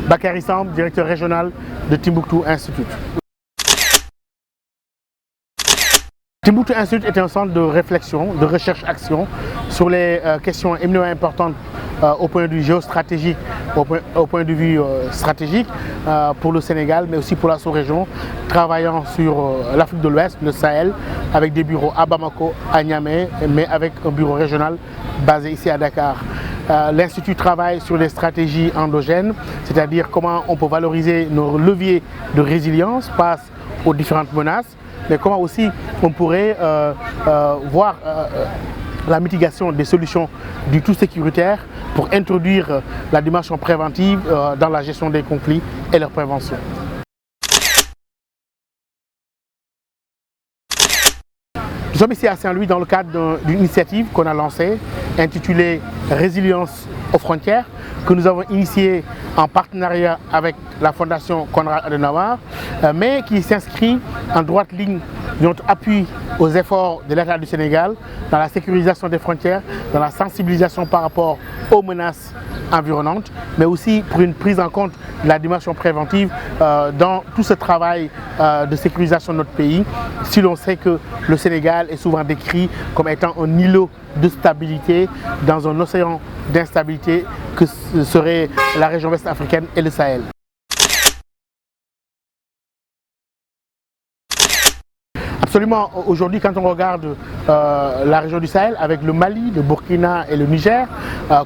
Bakary Samb, directeur régional de Timbuktu Institute. Timbuktu Institute est un centre de réflexion, de recherche-action sur les questions éminemment importantes au point de vue géostratégique, au point de vue stratégique pour le Sénégal, mais aussi pour la sous-région, travaillant sur l'Afrique de l'Ouest, le Sahel, avec des bureaux à Bamako, à Niamey, mais avec un bureau régional basé ici à Dakar. L'Institut travaille sur les stratégies endogènes, c'est-à-dire comment on peut valoriser nos leviers de résilience face aux différentes menaces, mais comment aussi on pourrait voir la mitigation des solutions du tout sécuritaire pour introduire la dimension préventive dans la gestion des conflits et leur prévention. Nous sommes ici à Saint-Louis dans le cadre d'une initiative qu'on a lancée intitulée Résilience aux frontières, que nous avons initiée en partenariat avec la Fondation Konrad Adenauer, mais qui s'inscrit en droite ligne de notre appui aux efforts de l'État du Sénégal dans la sécurisation des frontières, dans la sensibilisation par rapport aux menaces environnantes, mais aussi pour une prise en compte de la dimension préventive dans tout ce travail de sécurisation de notre pays, si l'on sait que le Sénégal est souvent décrit comme étant un îlot de stabilité dans un océan d'instabilité que serait la région ouest africaine et le Sahel. Absolument, aujourd'hui quand on regarde la région du Sahel avec le Mali, le Burkina et le Niger,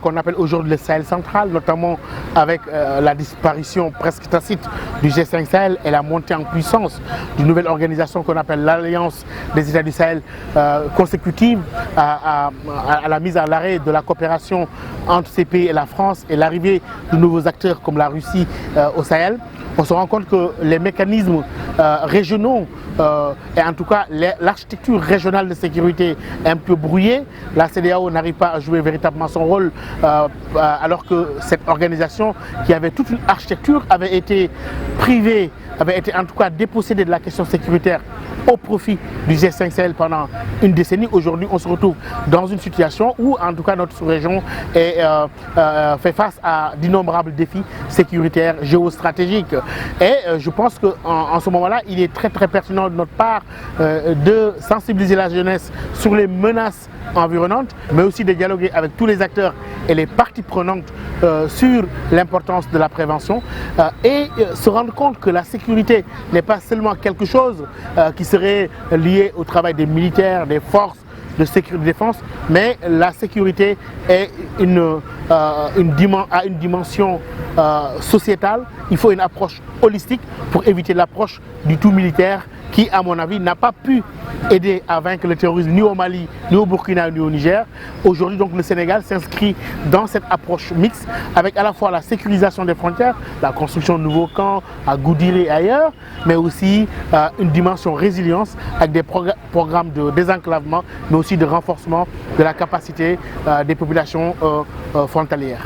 qu'on appelle aujourd'hui le Sahel central, notamment avec la disparition presque tacite du G5 Sahel et la montée en puissance d'une nouvelle organisation qu'on appelle l'Alliance des États du Sahel, consécutive à la mise à l'arrêt de la coopération entre ces pays et la France et l'arrivée de nouveaux acteurs comme la Russie au Sahel. On se rend compte que les mécanismes régionaux et en tout cas l'architecture régionale de sécurité est un peu brouillée. La CEDEAO n'arrive pas à jouer véritablement son rôle alors que cette organisation qui avait toute une architecture avait été privée, avait été en tout cas dépossédée de la question sécuritaire au profit du G5 Sahel pendant une décennie. Aujourd'hui, on se retrouve dans une situation où, en tout cas, notre sous-région fait face à d'innombrables défis sécuritaires, géostratégiques. Et je pense qu'en ce moment-là, il est très pertinent de notre part de sensibiliser la jeunesse sur les menaces environnantes, mais aussi de dialoguer avec tous les acteurs et les parties prenantes sur l'importance de la prévention et se rendre compte que la sécurité n'est pas seulement quelque chose qui serait lié au travail des militaires, des forces de sécurité de défense, mais la sécurité est a une dimension sociétale. Il faut une approche holistique pour éviter l'approche du tout militaire qui, à mon avis, n'a pas pu aider à vaincre le terrorisme ni au Mali, ni au Burkina, ni au Niger. Aujourd'hui, donc, le Sénégal s'inscrit dans cette approche mixte avec à la fois la sécurisation des frontières, la construction de nouveaux camps à Goudiri et ailleurs, mais aussi une dimension résilience avec des programmes de désenclavement, mais aussi de renforcement de la capacité des populations frontalières.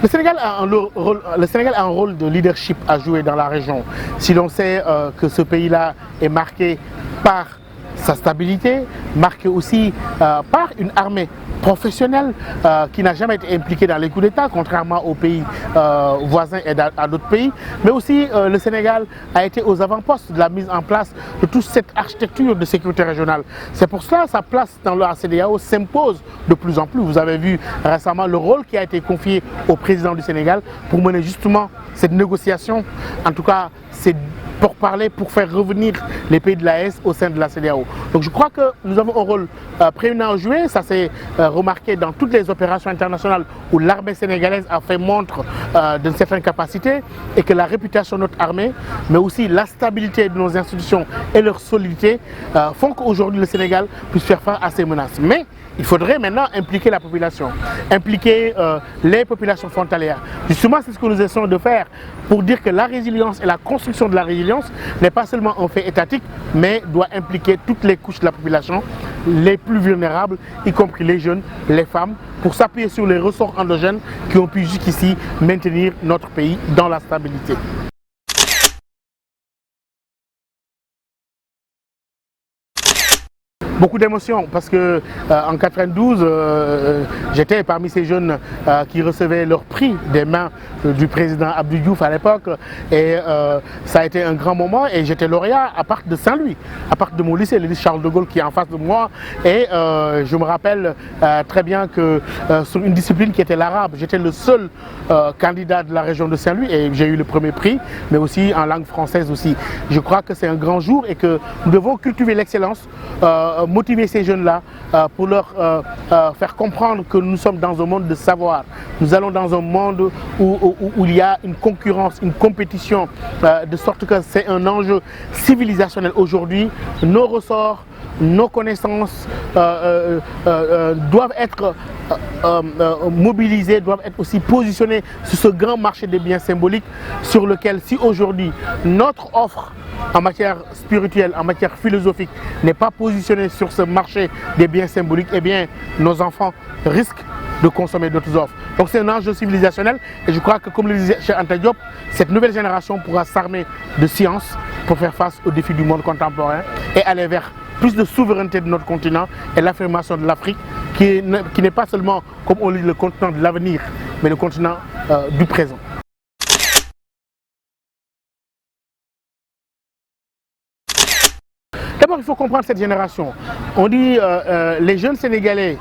Le Sénégal a un rôle de leadership à jouer dans la région. Si l'on sait que ce pays-là est marqué par sa stabilité, marqué aussi par une armée professionnelle qui n'a jamais été impliquée dans les coups d'État, contrairement aux pays voisins et à d'autres pays. Mais aussi le Sénégal a été aux avant-postes de la mise en place de toute cette architecture de sécurité régionale. C'est pour cela que sa place dans la CEDEAO s'impose de plus en plus. Vous avez vu récemment le rôle qui a été confié au président du Sénégal pour mener justement cette négociation, en tout cas c'est pour parler, pour faire revenir les pays de l'AES au sein de la CEDEAO. Donc je crois que nous avons un rôle prééminent à jouer, ça s'est remarqué dans toutes les opérations internationales où l'armée sénégalaise a fait montre d'une certaine capacité et que la réputation de notre armée, mais aussi la stabilité de nos institutions et leur solidité font qu'aujourd'hui le Sénégal puisse faire face à ces menaces. Mais il faudrait maintenant impliquer la population, impliquer les populations frontalières. Justement, c'est ce que nous essayons de faire pour dire que la résilience et la construction de la résilience n'est pas seulement un fait étatique, mais doit impliquer toutes les couches de la population, les plus vulnérables, y compris les jeunes, les femmes, pour s'appuyer sur les ressorts endogènes qui ont pu jusqu'ici maintenir notre pays dans la stabilité. beaucoup d'émotions parce que en 92, j'étais parmi ces jeunes qui recevaient leur prix des mains du président Abdou Diouf à l'époque et ça a été un grand moment et j'étais lauréat à partir de Saint-Louis, à partir de mon lycée, le lycée Charles de Gaulle qui est en face de moi et je me rappelle très bien que sur une discipline qui était l'arabe, j'étais le seul candidat de la région de Saint-Louis et j'ai eu le premier prix, mais aussi en langue française aussi. Je crois que c'est un grand jour et que nous devons cultiver l'excellence, motiver ces jeunes-là pour leur faire comprendre que nous sommes dans un monde de savoir. Nous allons dans un monde où il y a une concurrence, une compétition, de sorte que c'est un enjeu civilisationnel aujourd'hui. Nos ressorts, nos connaissances doivent être mobilisés, doivent être aussi positionnés sur ce grand marché des biens symboliques sur lequel si aujourd'hui notre offre en matière spirituelle, en matière philosophique n'est pas positionnée sur ce marché des biens symboliques, eh bien nos enfants risquent de consommer d'autres offres. Donc c'est un enjeu civilisationnel et je crois que comme le disait Cheikh Anta Diop, cette nouvelle génération pourra s'armer de science pour faire face aux défis du monde contemporain et aller vers plus de souveraineté de notre continent et l'affirmation de l'Afrique qui n'est pas seulement, comme on dit, le continent de l'avenir, mais le continent du présent. D'abord, il faut comprendre cette génération. On dit les jeunes Sénégalais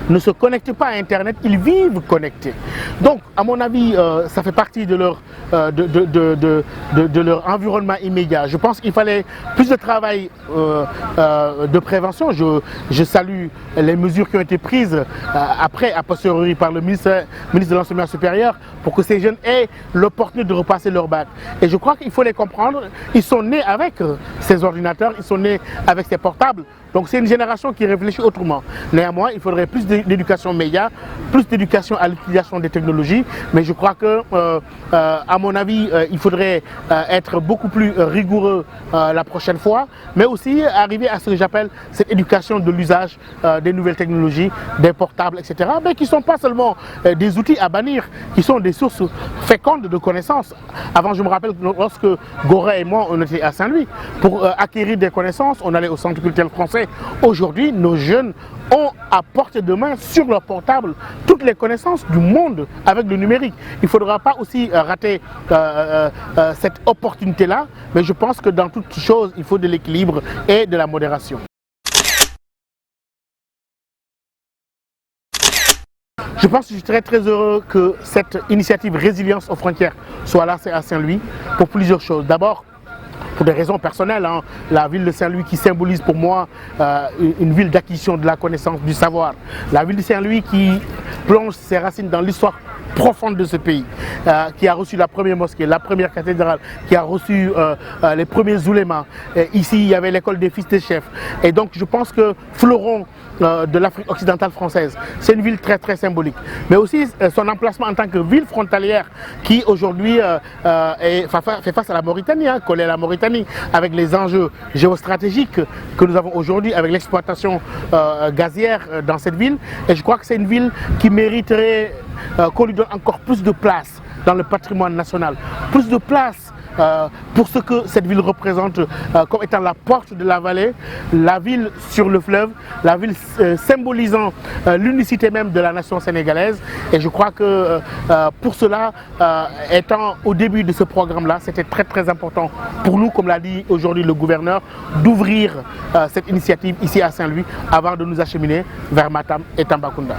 ne se connectent pas à Internet, ils vivent connectés. Donc, à mon avis, ça fait partie de leur, de leur environnement immédiat. Je pense qu'il fallait plus de travail de prévention. Je salue les mesures qui ont été prises après, a posteriori, par le ministre de l'Enseignement supérieur pour que ces jeunes aient l'opportunité de repasser leur bac. Et je crois qu'il faut les comprendre. Ils sont nés avec ces ordinateurs, ils sont nés avec ces portables. Donc c'est une génération qui réfléchit autrement. Néanmoins, il faudrait plus d'éducation média, plus d'éducation à l'utilisation des technologies. Mais je crois que, à mon avis, il faudrait être beaucoup plus rigoureux la prochaine fois, mais aussi arriver à ce que j'appelle cette éducation de l'usage des nouvelles technologies, des portables, etc. Mais qui ne sont pas seulement des outils à bannir, qui sont des sources fécondes de connaissances. Avant, je me rappelle lorsque Gora et moi, on était à Saint-Louis, pour acquérir des connaissances, on allait au Centre culturel français. Aujourd'hui, nos jeunes ont à portée de main sur leur portable toutes les connaissances du monde avec le numérique. Il ne faudra pas aussi rater cette opportunité-là, mais je pense que dans toute chose, il faut de l'équilibre et de la modération. Je pense que je suis très heureux que cette initiative Résilience aux frontières soit là à Saint-Louis pour plusieurs choses. D'abord, pour des raisons personnelles, hein, la ville de Saint-Louis qui symbolise pour moi une ville d'acquisition de la connaissance, du savoir. La ville de Saint-Louis qui plonge ses racines dans l'histoire profonde de ce pays, qui a reçu la première mosquée, la première cathédrale, qui a reçu les premiers oulémas. Ici, il y avait l'école des fils des chefs. Et donc, je pense que fleuron de l'Afrique occidentale française, c'est une ville très symbolique. Mais aussi son emplacement en tant que ville frontalière qui aujourd'hui fait face à la Mauritanie, hein, collée à la Mauritanie, avec les enjeux géostratégiques que nous avons aujourd'hui avec l'exploitation gazière dans cette ville. Et je crois que c'est une ville qui mériterait qu'on lui donne encore plus de place dans le patrimoine national, plus de place pour ce que cette ville représente comme étant la porte de la vallée, la ville sur le fleuve, la ville symbolisant l'unicité même de la nation sénégalaise. Et je crois que pour cela, étant au début de ce programme-là, c'était très important pour nous, comme l'a dit aujourd'hui le gouverneur, d'ouvrir cette initiative ici à Saint-Louis avant de nous acheminer vers Matam et Tambacounda.